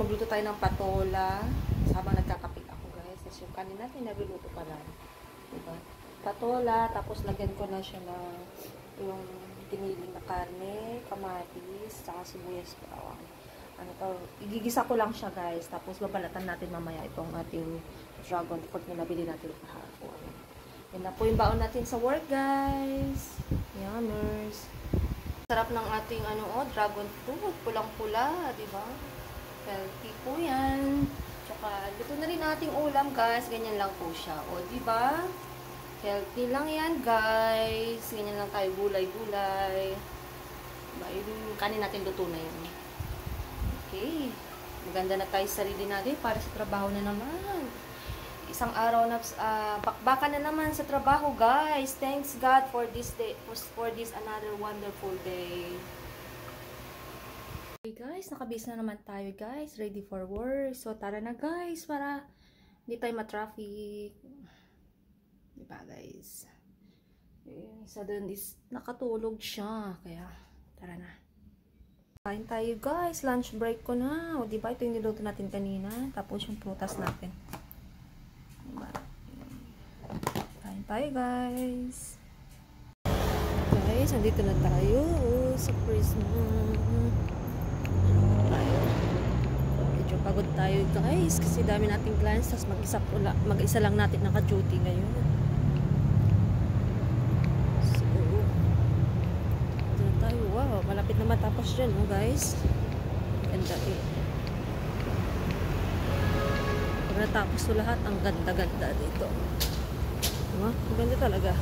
Magluto tayo ng patola habang nagkakapit ako, guys. Kasi yung kanin natin nagluluto pa lang. Diba? Patola, tapos lagyan ko na siya ng yung tiniling na karne, kamatis, saka sibuyas bawang. Ano to, igigisa ko lang siya, guys. Tapos babalatan natin mamaya itong ating dragon fruit na nabili natin kahapon. Yan na po yung baon natin sa work, guys. Yummers. Sarap ng ating dragon fruit, pulang-pula, di ba? Healthy po yan. Tsaka, luto na rin ating ulam, guys. Ganyan lang po siya. O, diba? Healthy lang yan, guys. Ganyan lang tayo, gulay-gulay. Diba? Yung kanin natin luto na yan. Okay. Maganda na tayo sa sarili natin para sa trabaho na naman. Isang araw na, bakbakan na naman sa trabaho, guys. Thanks God for this day, for this another wonderful day. Okay guys, nakabis na naman tayo, guys. Ready for work. So tara na, guys, para hindi tayo ma-traffic. Diba, guys? Yung isa dun is nakatulog siya. Kaya tara na. Kain tayo, guys. Lunch break ko na. O diba, ito yung niluto natin kanina. Tapos yung prutas natin. Diba? Kain tayo, guys. Guys, andito na tayo sa Christmas. Medyo pagod tayo, guys, kasi dami nating clients, tapos mag-isa lang natin naka-duty ngayon. So, ito na tayo. Wow, malapit na matapos dyan, guys. Ganda eh. Pag natapos to lahat, ang ganda-ganda dito. Diba? Ang ganda talaga.